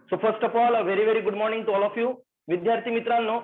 So first of all very good morning to all of you. विद्यार्थी मित्रांनो,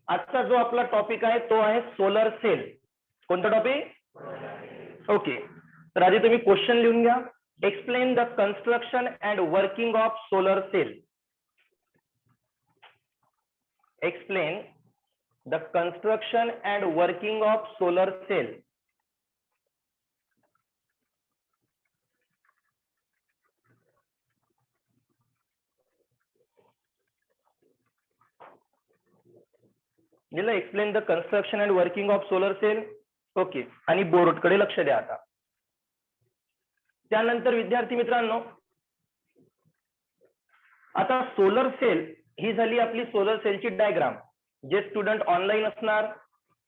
आजचा जो आपला टॉपिक आहे तो आहे सोलर सेल. कोणता टॉपिक? ओके, तर आधी तुम्ही क्वेश्चन लिहून घ्या. Explain the construction and working of solar cell. Explain the construction and working of solar cell. Explain the construction and working of solar cell. Okay, आणि बोर्डकडे लक्ष द्या आता. त्यानंतर विद्यार्थी मित्रांनो, आता सोलर सेल ही झाली आपली सोलर सेलची डायग्राम. जे स्टुडंट ऑनलाईन असणार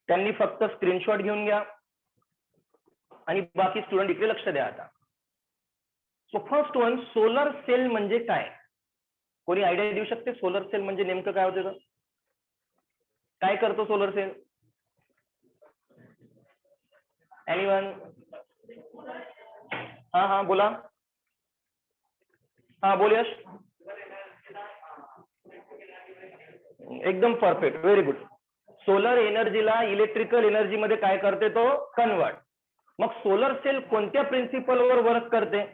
त्यांनी फक्त स्क्रीनशॉट घेऊन घ्या आणि बाकी स्टुडंट इकडे लक्ष द्या आता. So first one, solar cell म्हणजे काय? कोणी आयडिया देऊ शकते सोलर सेल म्हणजे नेमकं काय होतं? काय करतो सोलर सेल? एनीवन? हा बोला. हा बोल यश. एकदम परफेक्ट, व्हेरी गुड. सोलर एनर्जीला इलेक्ट्रिकल एनर्जी मध्ये काय करते? तो कन्वर्ट. मग सोलर सेल कोणत्या प्रिन्सिपलवर वर्क करते?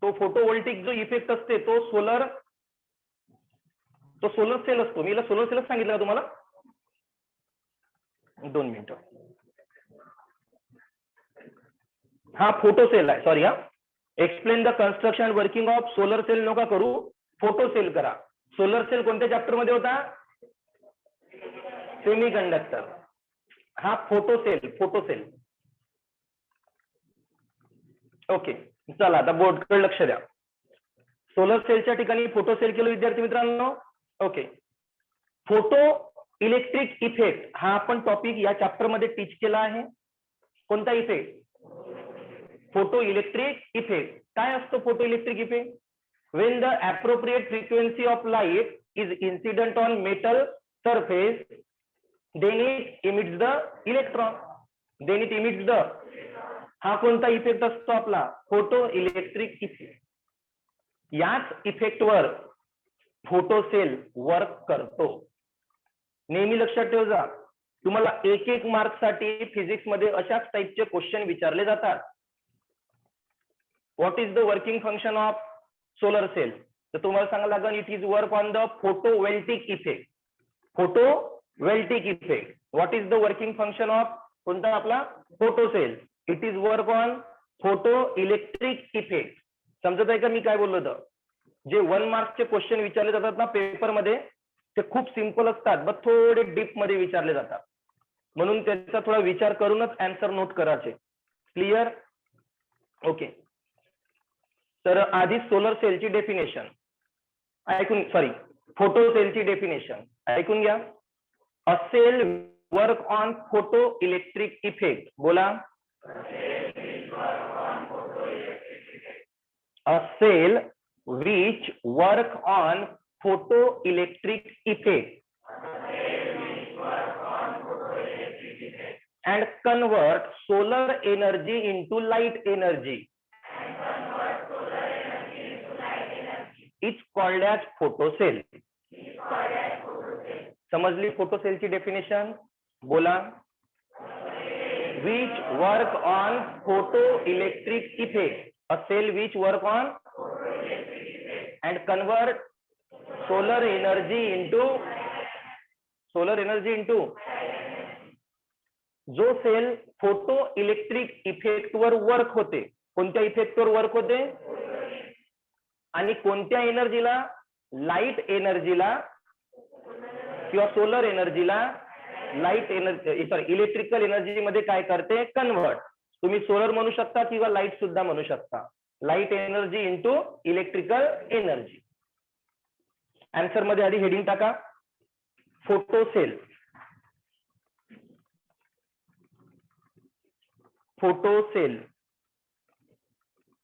फोटोव्होल्टिक जो इफेक्ट असते तो सोलर सेल असतो. मी सोलर सेलच सांगितलं का तुम्हाला? 2 मिनिटं. हा फोटो सेल आहे, sorry. Explain the construction and working of solar cell नका करू, फोटो सेल करा. सोलर सेल कोणत्या चॅप्टर मध्ये होता? Semiconductor. हा फोटो सेल. ओके, चला आता बोर्डकडे लक्ष द्या. सोलर सेलच्या ठिकाणी फोटो सेल केलं विद्यार्थी मित्रांनो. ओके, फोटो इलेक्ट्रिक इफेक्ट हा आपण टॉपिक या चॅप्टर मध्ये टीच केला आहे. कोणता इफेक्ट? Photo electric effect. काय असतो photo electric effect? When the appropriate frequency of light is incident on metal surface, then it emits the electron. हा कोणता इफेक्ट असतो? आपला फोटो इलेक्ट्रिक इफेक्ट. याच इफेक्टवर फोटो सेल वर्क करतो. नेहमी लक्षात ठेव जा, तुम्हाला 1 मार्क साठी फिजिक्स मध्ये अशाच टाइपचे क्वेश्चन विचारले जातात. What is the working function of solar cell? तर तुम्हाला सांगायला लागेल it is work on the photovoltaic effect. What is the working function of कोणता? आपला photo cell. It is work on photo electric effect. समजत आहे का मी काय बोललो होतं? जे 1 मार्क्सचे क्वेश्चन विचारले जातात ना पेपर मध्ये, ते खूप सिंपल असतात, पण थोडे डीप मध्ये विचारले जातात. म्हणून त्याचा थोडा विचार करूनच आन्सर नोट करायचे. क्लिअर? ओके, तर आधी सोलर सेलची डेफिनेशन ऐकून, सॉरी, फोटो सेलची डेफिनेशन ऐकून घ्या. A cell work on photo electric effect. बोला. A cell which work on photoelectric effect and convert solar energy into light energy. It's called as photocell. समजली photo सेलची definition? बोला. which work on photoelectric effect. A cell which work on and convert solar energy into जो cell photo electric effect वर work होते. कोणत्या effect वर work होते? आणि कोणत्या एनर्जीला? Light एनर्जीला किंवा सोलर एनर्जीला light energy, sorry, electrical energy मध्ये काय करते? कन्वर्ट. तुम्ही सोलर म्हणू शकता किंवा लाईट सुद्धा म्हणू शकता. Light energy into electrical energy. Answer मध्ये आधी हेडिंग टाका, फोटो सेल.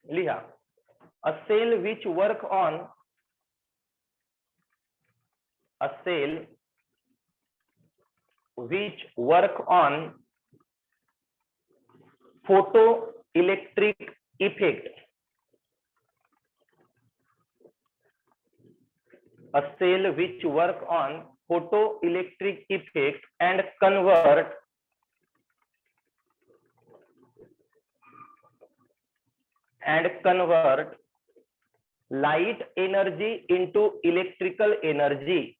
लिहा. A cell which work on photo electric effect a cell which work on photoelectric effect and convert light energy into electrical energy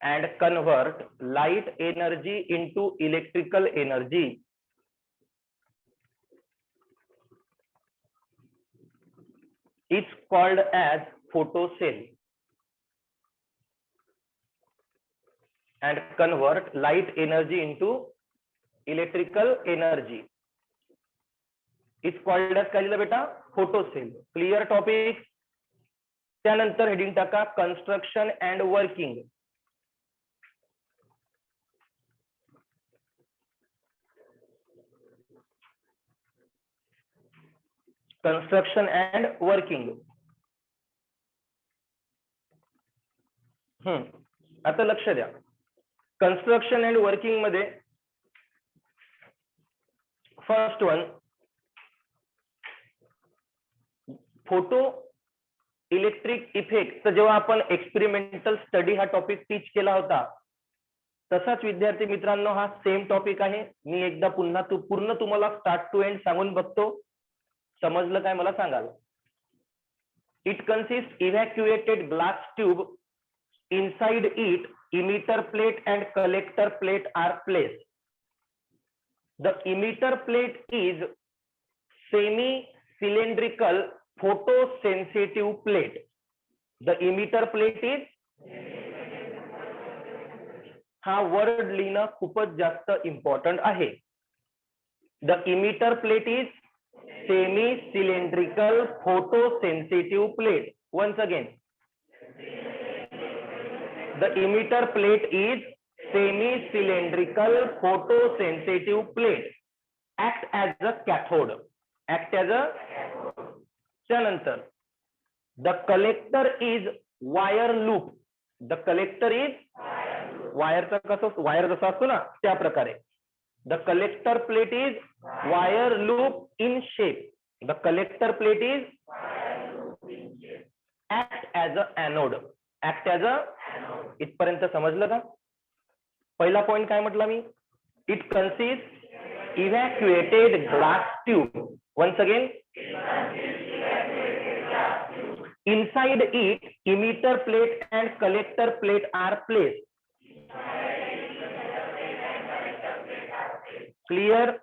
and convert light energy into electrical energy is called as photocell and convert light energy into electrical energy is called as काय लिहिलं बेटा photocell. Clear topic. त्यानंतर heading टाका construction and working. Construction and working. आता लक्ष द्या. Construction and working मध्ये first one photo electric effect. जेव्हा आपण एक्सपेरिमेंटल स्टडी हा टॉपिक टीच केला होता तसाच विद्यार्थी मित्रांनो हा सेम टॉपिक आहे. मी एकदा पुन्हा पूर्ण तुम्हाला स्टार्ट टू एंड सांगून बघतो. समजलं काय मला सांगाल. It consist evacuated glass tube. Inside it emitter plate and collector plate are placed. The emitter plate is semi cylindrical photosensitive plate. The emitter plate is हा वर्ड लिहिणं खूपच जास्त इम्पॉर्टंट आहे. The emitter plate is semi cylindrical photosensitive plate. Once again, the emitter plate is semi-cylindrical photosensitive plate. Act as a cathode. त्यानंतर the collector is wire loop. The collector is वायरचा कसं wire जसा असतो ना त्या प्रकारे. The collector plate is wire loop in shape. The collector plate is act as a anode. Act as a इथपर्यंत समजलं का. पहिला पॉइंट काय म्हटला मी. It consist evacuated glass tube. Once again inside it emitter plate and collector plate are place. Clear.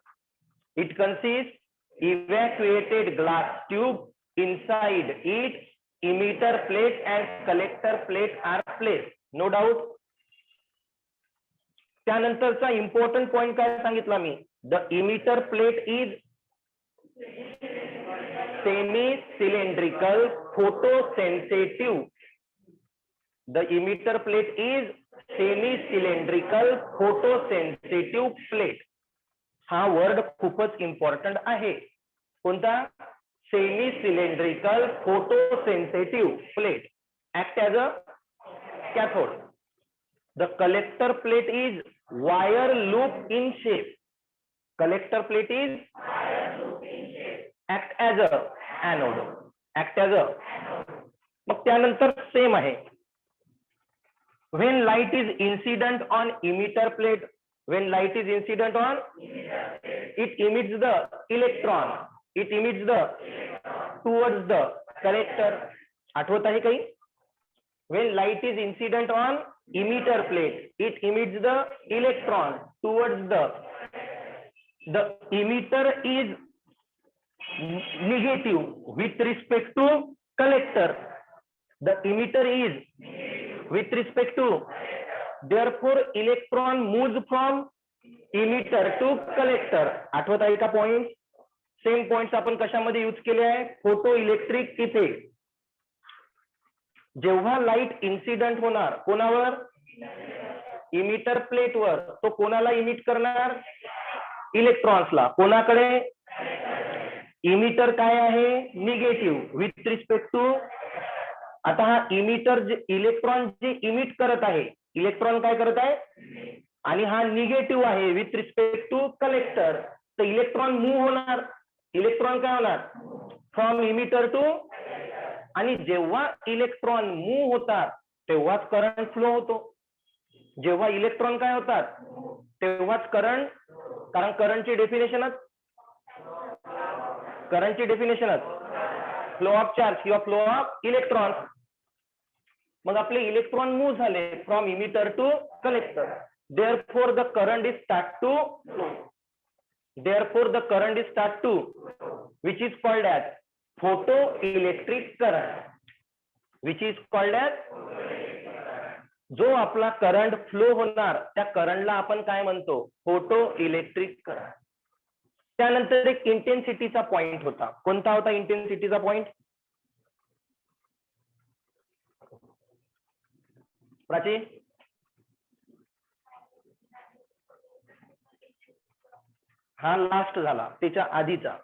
It consist evacuated glass tube. Inside it emitter plate and collector plate are placed. No doubt. त्यानंतरचा important point काय सांगितला मी. The emitter plate is semi cylindrical photosensitive. The emitter plate is semi cylindrical photosensitive plate. हा word खूपच important आहे. कोणता. semi-cylindrical photosensitive plate. Act as a cathode. The collector plate is wire loop in shape. Collector plate is act as a anode. Act as a. मग त्यानंतर same आहे. When light is incident on emitter plate, when light is incident on, it emits the electron. It emits the towards the collector. आठवत आहे काही. When light is incident on emitter plate, it emits the electron towards the emitter is negative with respect to collector. The emitter is with respect to, therefore electron moves from emitter to collector. आठवत आहे का point. Same points आपण कशामध्ये use केले आहे. Photo electric effect. जेव्हा light incident होणार कोणावर. इमिटर प्लेटवर. तो कोणाला इमिट करणार. इलेक्ट्रॉन्सला. कोणाकडे. इमिटर काय आहे. Negative with respect to. आता हा इमिटर जे इलेक्ट्रॉन जे इमिट करत आहे. इलेक्ट्रॉन काय करत आहे. आणि हा निगेटिव्ह आहे विथ रिस्पेक्ट टू कलेक्टर. तर इलेक्ट्रॉन मूव्ह होणार. इलेक्ट्रॉन काय होणार फ्रॉम इमिटर टू, आणि जेव्हा इलेक्ट्रॉन मूव्ह होतात तेव्हाच करंट फ्लो होतो. जेव्हा इलेक्ट्रॉन काय होतात तेव्हाच करंट, कारण करंटची डेफिनेशनच फ्लो ऑफ चार्ज किंवा फ्लो ऑफ इलेक्ट्रॉन. मग आपले इलेक्ट्रॉन मूव्ह झाले from emitter to collector, therefore the current is start to flow. Therefore the current is start to, which is called as photoelectric current, which is called as, जो आपला current flow होणार त्या करंटला आपण काय म्हणतो photo electric current. त्यानंतर एक इंटेन्सिटीचा point होता. कोणता होता इंटेन्सिटीचा पॉइंट प्राची? हा लास्ट झाला, त्याच्या आधीचा.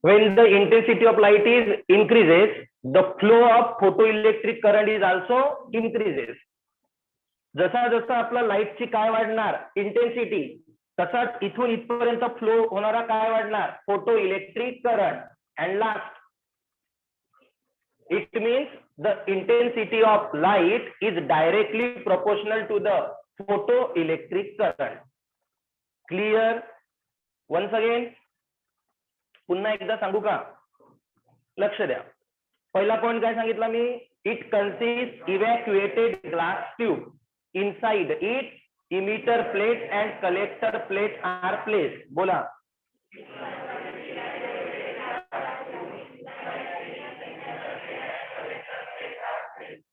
When the intensity of light is increases, the flow of photoelectric current is also increases. जसा जसा आपला लाईटची काय वाढणार इंटेन्सिटी, तसाच इथून इथपर्यंत फ्लो होणारा काय वाढणार photo electric current. And last, it means the intensity of light is directly proportional to the photoelectric current. Clear? Once again, पुन्हा एकदा सांगू का? लक्ष द्या. पहिला पॉइंट काय सांगितला मी? It consist evacuated glass tube, inside it emitter plate and collector plate are place. बोला.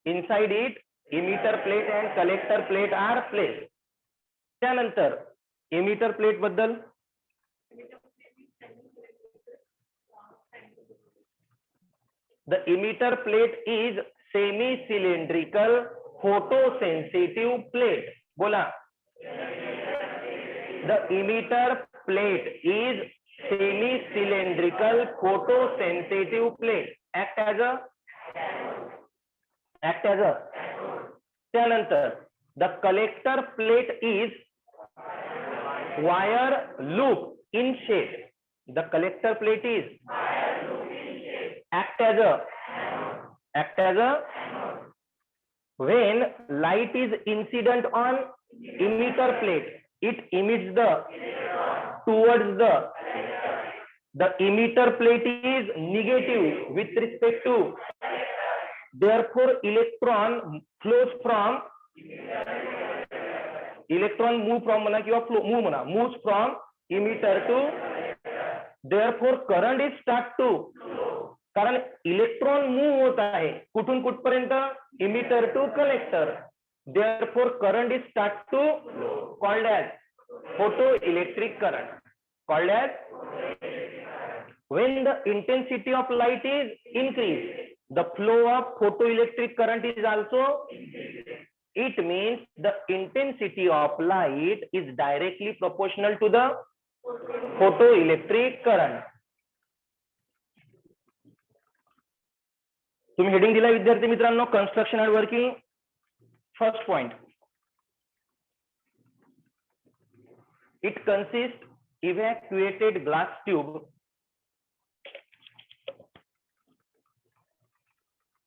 Inside it emitter plate and collector plate are place. त्यानंतर इमिटर प्लेट बद्दल, the emitter plate is semi cylindrical photosensitive plate. बोला. The emitter plate is semi cylindrical photosensitive plate. Act as a त्यानंतर the collector plate is wire loop in shape. The collector plate is act as a when light is incident on emitter plate, it emits the towards the emitter plate is negative with respect to, therefore electron flows from, electron move from म्हणा किंवा flow move म्हणा, moves from emitter to, therefore current is start to, कारण electron move होत आहे कुठून कुठपर्यंत emitter to collector, therefore current is start to called as photoelectric current. Called as, when the intensity of light is increased, the flow of photoelectric current is also, it means the intensity of light is directly proportional to the photoelectric current. तुम्ही heading दिला विद्यार्थी मित्रांनो, construction and working. First point, it consist evacuated glass tube,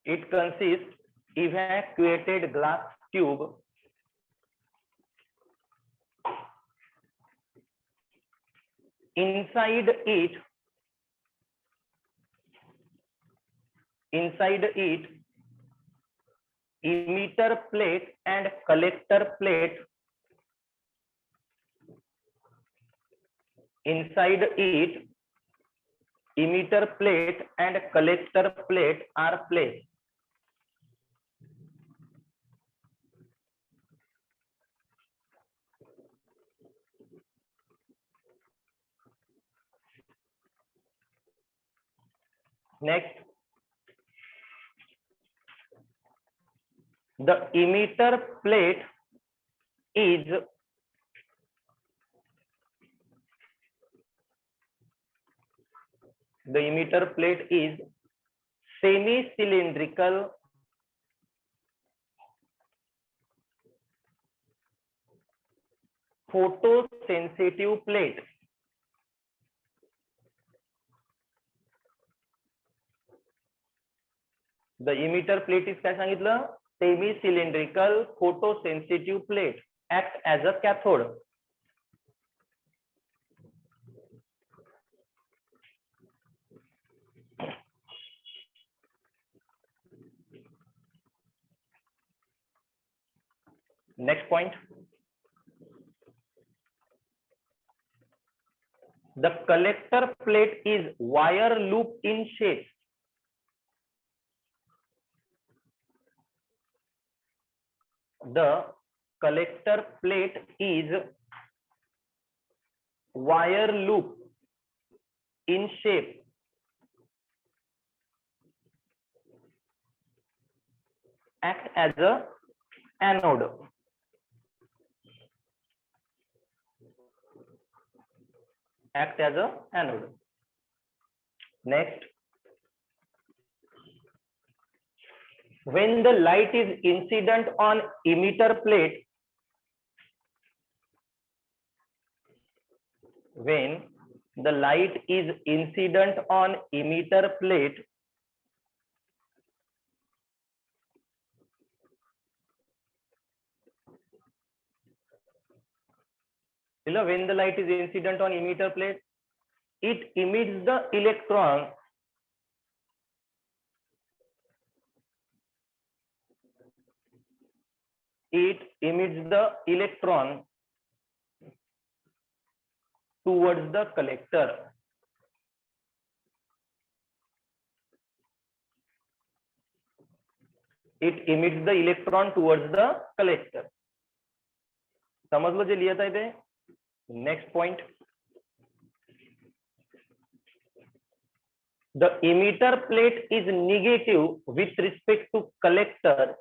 it consists evacuated glass tube inside it emitter plate and collector plate, inside it emitter plate and collector plate are placed. Next, The emitter plate is semi-cylindrical photosensitive plate. The emitter plate is काय सांगितलं? Semi-cylindrical photosensitive plate act as a cathode. Next point. The collector plate is wire loop in shape. The collector plate is wire loop in shape. Act as a anode. Act as a anode. Next, when the light is incident on emitter plate, when the light is incident on emitter plate, when the light is incident on emitter plate, it emits the electron towards the collector. It emits the electron towards the collector. समझ लो जो लिया था इधर. Next point. The emitter plate is negative with respect to collector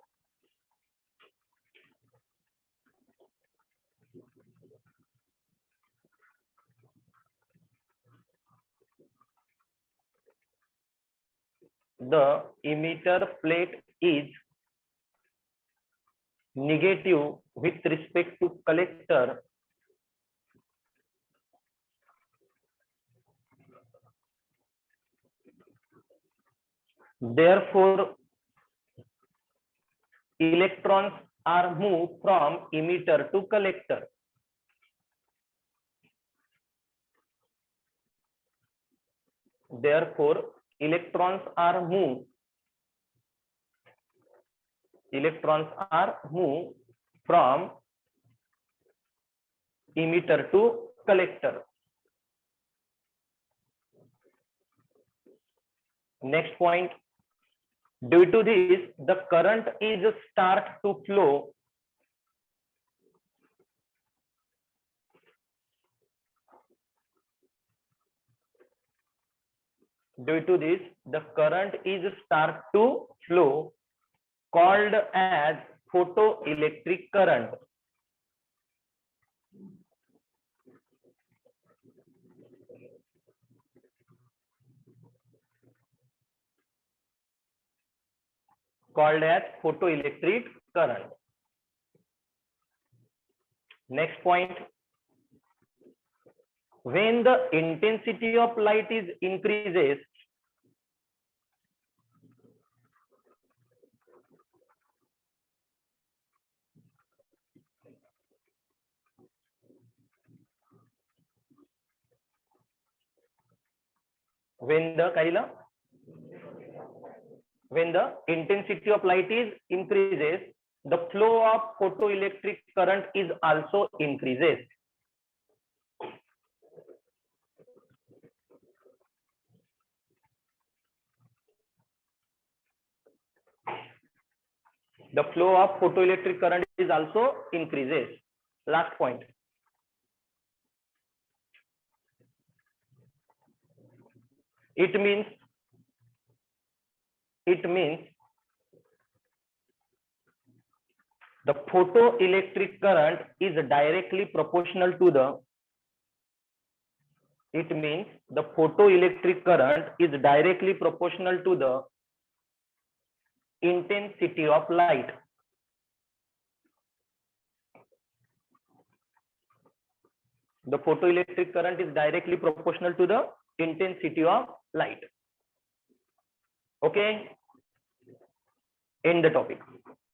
the emitter plate is negative with respect to collector therefore electrons are moved from emitter to collector. Therefore electrons are moved from emitter to collector. Next point. Due to this, the current is start to flow called as photoelectric current. Called as photoelectric current. Next point. When the intensity of light is increases, when the intensity of light is increases, the flow of photoelectric current is also increases. The flow of photoelectric current is also increases. Last point. It means the photoelectric current is directly proportional to the, it means the photoelectric current is directly proportional to the intensity of light. The photoelectric current is directly proportional to the intensity of light. Okay, end the topic.